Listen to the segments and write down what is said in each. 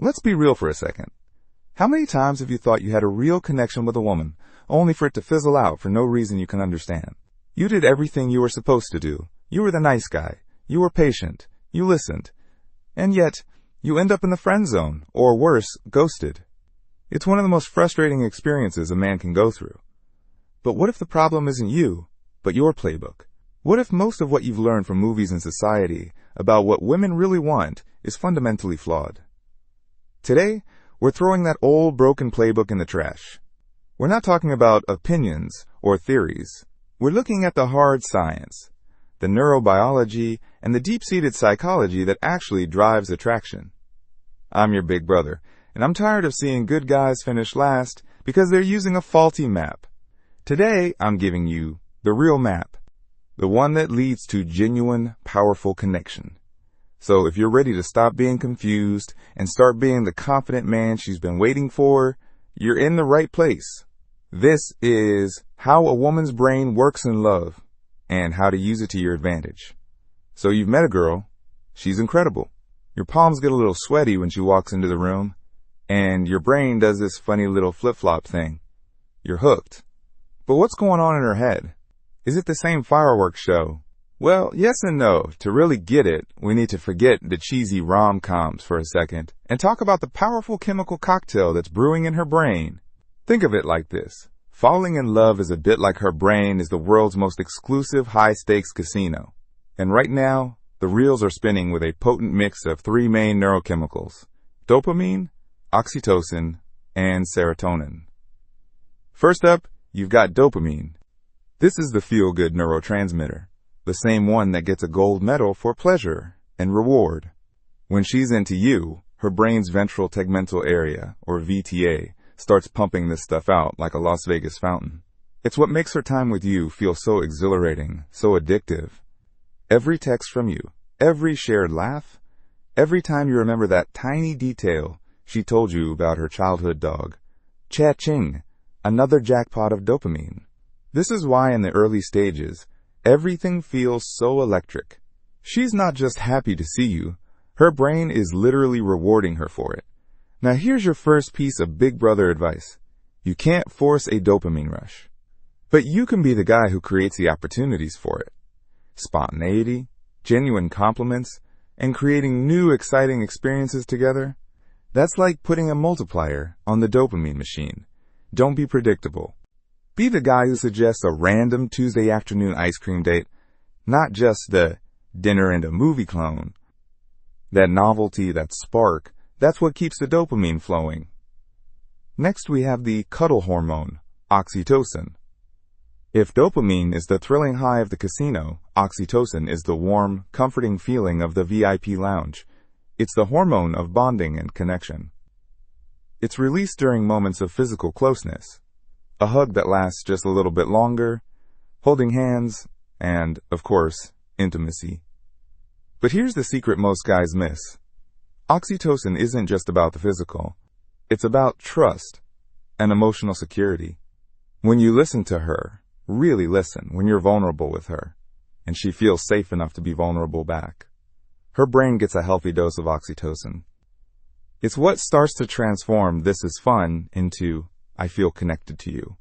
Let's be real for a second. How many times have you thought you had a real connection with a woman, only for it to fizzle out for no reason you can understand? You did everything you were supposed to do. You were the nice guy. You were patient. You listened. And yet, you end up in the friend zone, or worse, ghosted. It's one of the most frustrating experiences a man can go through. But what if the problem isn't you, but your playbook? What if most of what you've learned from movies and society about what women really want is fundamentally flawed? Today, we're throwing that old broken playbook in the trash. We're not talking about opinions or theories. We're looking at the hard science, the neurobiology, and the deep-seated psychology that actually drives attraction. I'm your big brother, and I'm tired of seeing good guys finish last because they're using a faulty map. Today, I'm giving you the real map, the one that leads to genuine, powerful connection. So if you're ready to stop being confused and start being the confident man she's been waiting for, you're in the right place. This is how a woman's brain works in love and how to use it to your advantage. So you've met a girl. She's incredible. Your palms get a little sweaty when she walks into the room, and your brain does this funny little flip-flop thing. You're hooked. But what's going on in her head? Is it the same fireworks show? Well, yes and no. To really get it, we need to forget the cheesy rom-coms for a second and talk about the powerful chemical cocktail that's brewing in her brain. Think of it like this. Falling in love is a bit like her brain is the world's most exclusive high-stakes casino. And right now, the reels are spinning with a potent mix of three main neurochemicals: dopamine, oxytocin, and serotonin. First up, you've got dopamine. This is the feel-good neurotransmitter, the same one that gets a gold medal for pleasure and reward. When she's into you, her brain's ventral tegmental area, or VTA, starts pumping this stuff out like a Las Vegas fountain. It's what makes her time with you feel so exhilarating, so addictive. Every text from you, every shared laugh, every time you remember that tiny detail she told you about her childhood dog. Cha-ching, another jackpot of dopamine. This is why in the early stages, everything feels so electric. She's not just happy to see you, her brain is literally rewarding her for it. Now here's your first piece of big brother advice. You can't force a dopamine rush, but you can be the guy who creates the opportunities for it. Spontaneity, genuine compliments, and creating new exciting experiences together. That's like putting a multiplier on the dopamine machine. Don't be predictable. Be the guy who suggests a random Tuesday afternoon ice cream date, not just the dinner and a movie clone. That novelty, that spark, that's what keeps the dopamine flowing. Next we have the cuddle hormone, oxytocin. If dopamine is the thrilling high of the casino, oxytocin is the warm, comforting feeling of the VIP lounge. It's the hormone of bonding and connection. It's released during moments of physical closeness. A hug that lasts just a little bit longer, holding hands, and, of course, intimacy. But here's the secret most guys miss. Oxytocin isn't just about the physical. It's about trust and emotional security. When you listen to her, really listen when you're vulnerable with her, and she feels safe enough to be vulnerable back, her brain gets a healthy dose of oxytocin. It's what starts to transform "this is fun" into "I feel connected to you."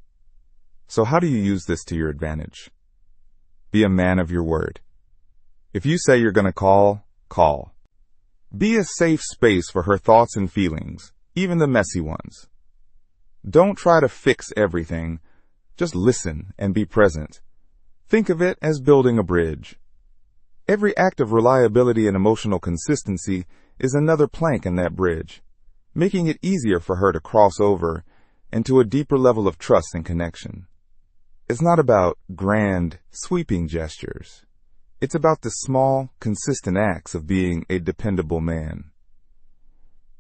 So how do you use this to your advantage? Be a man of your word. If you say you're going to call, call. Be a safe space for her thoughts and feelings, even the messy ones. Don't try to fix everything. Just listen and be present. Think of it as building a bridge. Every act of reliability and emotional consistency is another plank in that bridge, making it easier for her to cross over into a deeper level of trust and connection. It's not about grand, sweeping gestures. It's about the small, consistent acts of being a dependable man.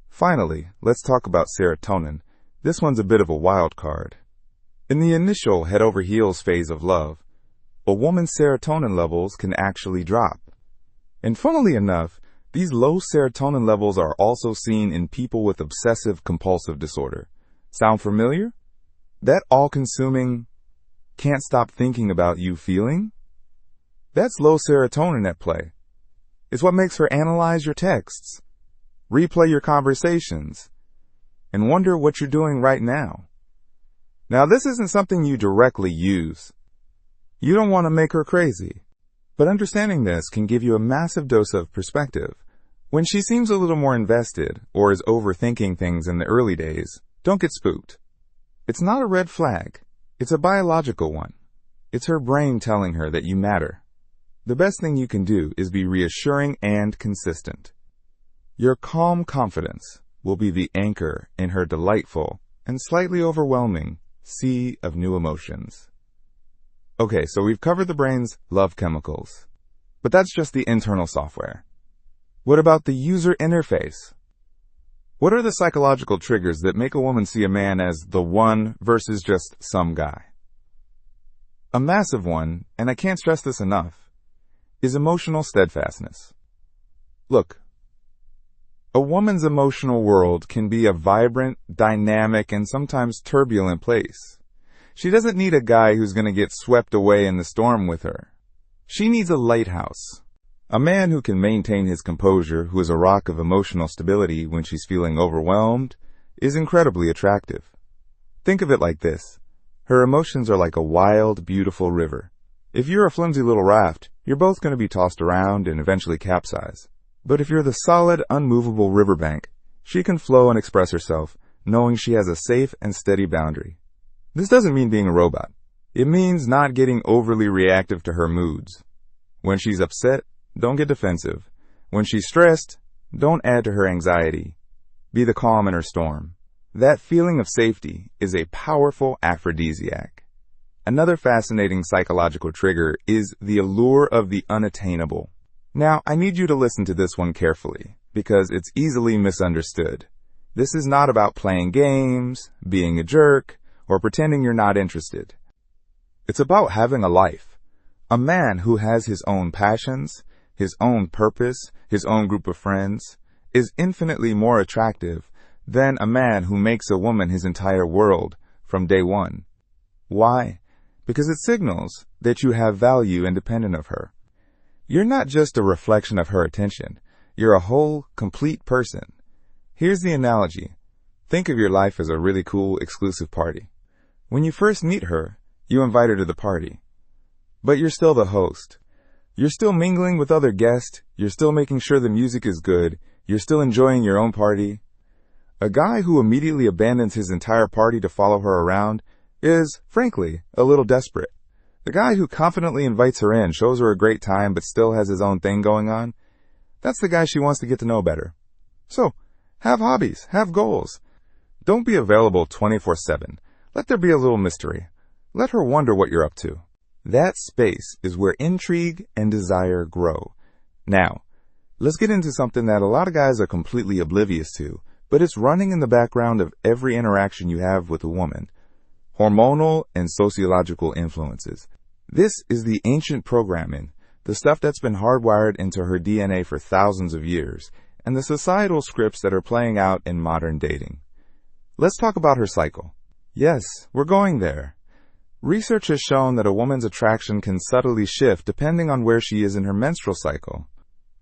Finally, let's talk about serotonin. This one's a bit of a wild card. In the initial head-over-heels phase of love, a woman's serotonin levels can actually drop. And funnily enough, these low serotonin levels are also seen in people with obsessive-compulsive disorder. Sound familiar? That all-consuming, can't stop thinking about you feeling? That's low serotonin at play. It's what makes her analyze your texts, replay your conversations, and wonder what you're doing right now. Now, this isn't something you directly use. You don't want to make her crazy. But understanding this can give you a massive dose of perspective. When she seems a little more invested or is overthinking things in the early days, don't get spooked. It's not a red flag. It's a biological one. It's her brain telling her that you matter. The best thing you can do is be reassuring and consistent. Your calm confidence will be the anchor in her delightful and slightly overwhelming sea of new emotions. Okay, so we've covered the brain's love chemicals, but that's just the internal software. What about the user interface? What are the psychological triggers that make a woman see a man as the one versus just some guy? A massive one, and I can't stress this enough, is emotional steadfastness. Look, a woman's emotional world can be a vibrant, dynamic, and sometimes turbulent place. She doesn't need a guy who's going to get swept away in the storm with her. She needs a lighthouse. A man who can maintain his composure, who is a rock of emotional stability when she's feeling overwhelmed, is incredibly attractive. Think of it like this. Her emotions are like a wild, beautiful river. If you're a flimsy little raft, you're both going to be tossed around and eventually capsize. But if you're the solid, unmovable riverbank, she can flow and express herself, knowing she has a safe and steady boundary. This doesn't mean being a robot. It means not getting overly reactive to her moods. When she's upset, don't get defensive. When she's stressed, don't add to her anxiety. Be the calm in her storm. That feeling of safety is a powerful aphrodisiac. Another fascinating psychological trigger is the allure of the unattainable. Now, I need you to listen to this one carefully, because it's easily misunderstood. This is not about playing games, being a jerk, or pretending you're not interested. It's about having a life. A man who has his own passions, his own purpose, his own group of friends, is infinitely more attractive than a man who makes a woman his entire world from day one. Why? Because it signals that you have value independent of her. You're not just a reflection of her attention. You're a whole, complete person. Here's the analogy. Think of your life as a really cool, exclusive party. When you first meet her, you invite her to the party. But you're still the host. You're still mingling with other guests. You're still making sure the music is good. You're still enjoying your own party. A guy who immediately abandons his entire party to follow her around is, frankly, a little desperate. The guy who confidently invites her in, shows her a great time, but still has his own thing going on, that's the guy she wants to get to know better. So, have hobbies, have goals. Don't be available 24/7. Let there be a little mystery. Let her wonder what you're up to. That space is where intrigue and desire grow. Now, let's get into something that a lot of guys are completely oblivious to, but it's running in the background of every interaction you have with a woman. Hormonal and sociological influences. This is the ancient programming, the stuff that's been hardwired into her DNA for thousands of years, and the societal scripts that are playing out in modern dating. Let's talk about her cycle. Yes, we're going there. Research has shown that a woman's attraction can subtly shift depending on where she is in her menstrual cycle.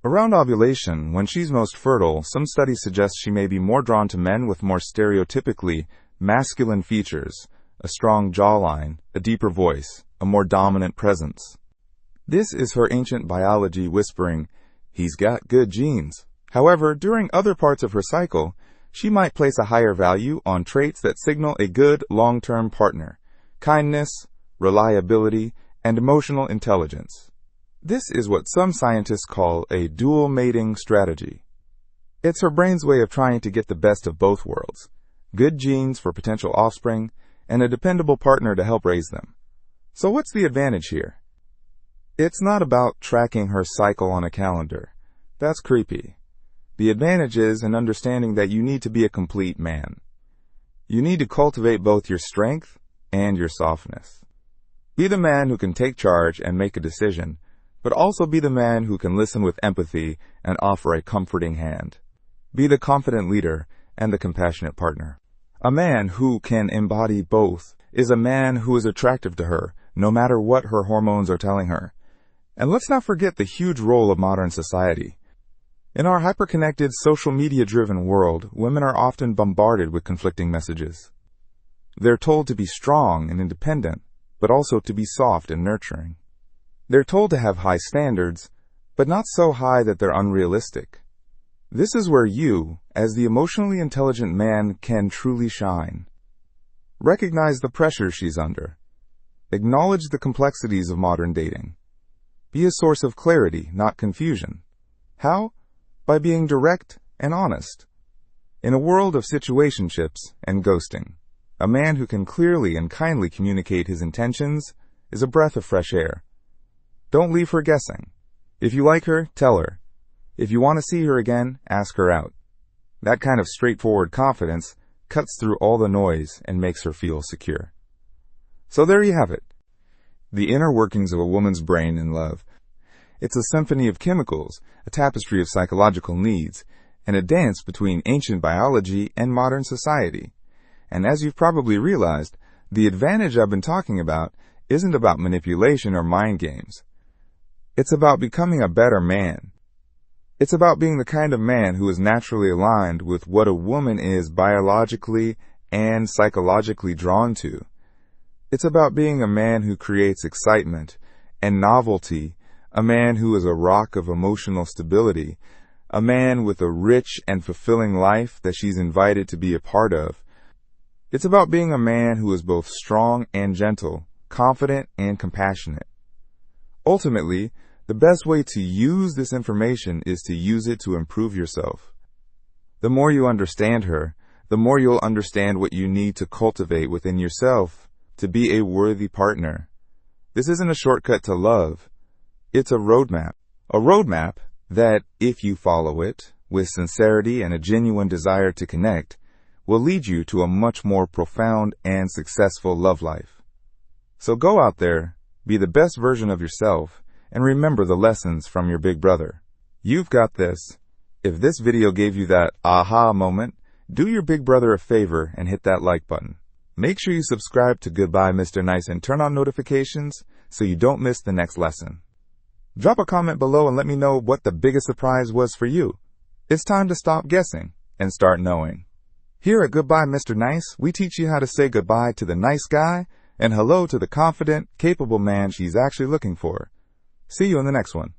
Around ovulation, when she's most fertile, some studies suggest she may be more drawn to men with more stereotypically masculine features, a strong jawline, a deeper voice, a more dominant presence. This is her ancient biology whispering, "He's got good genes." However, during other parts of her cycle, she might place a higher value on traits that signal a good long-term partner: kindness, reliability, and emotional intelligence. This is what some scientists call a dual mating strategy. It's her brain's way of trying to get the best of both worlds: good genes for potential offspring, and a dependable partner to help raise them. So what's the advantage here? It's not about tracking her cycle on a calendar. That's creepy. The advantage is in understanding that you need to be a complete man. You need to cultivate both your strength and your softness. Be the man who can take charge and make a decision, but also be the man who can listen with empathy and offer a comforting hand. Be the confident leader and the compassionate partner. A man who can embody both is a man who is attractive to her, no matter what her hormones are telling her. And let's not forget the huge role of modern society. In our hyperconnected, social media-driven world, women are often bombarded with conflicting messages. They're told to be strong and independent, but also to be soft and nurturing. They're told to have high standards, but not so high that they're unrealistic. This is where you, as the emotionally intelligent man, can truly shine. Recognize the pressure she's under. Acknowledge the complexities of modern dating. Be a source of clarity, not confusion. How? By being direct and honest. In a world of situationships and ghosting, a man who can clearly and kindly communicate his intentions is a breath of fresh air. Don't leave her guessing. If you like her, tell her. If you want to see her again, ask her out. That kind of straightforward confidence cuts through all the noise and makes her feel secure. So there you have it. The inner workings of a woman's brain in love. It's a symphony of chemicals, a tapestry of psychological needs, and a dance between ancient biology and modern society. And as you've probably realized, the advantage I've been talking about isn't about manipulation or mind games. It's about becoming a better man. It's about being the kind of man who is naturally aligned with what a woman is biologically and psychologically drawn to. It's about being a man who creates excitement and novelty, a man who is a rock of emotional stability, a man with a rich and fulfilling life that she's invited to be a part of. It's about being a man who is both strong and gentle, confident and compassionate. Ultimately, the best way to use this information is to use it to improve yourself. The more you understand her, the more you'll understand what you need to cultivate within yourself to be a worthy partner. This isn't a shortcut to love. It's a roadmap. A roadmap that, if you follow it with sincerity and a genuine desire to connect, will lead you to a much more profound and successful love life. So go out there, be the best version of yourself, and remember the lessons from your big brother. You've got this. If this video gave you that aha moment, do your big brother a favor and hit that like button. Make sure you subscribe to Goodbye Mr. Nice and turn on notifications so you don't miss the next lesson. Drop a comment below and let me know what the biggest surprise was for you. It's time to stop guessing and start knowing. Here at Goodbye Mr. Nice, we teach you how to say goodbye to the nice guy and hello to the confident, capable man she's actually looking for. See you in the next one.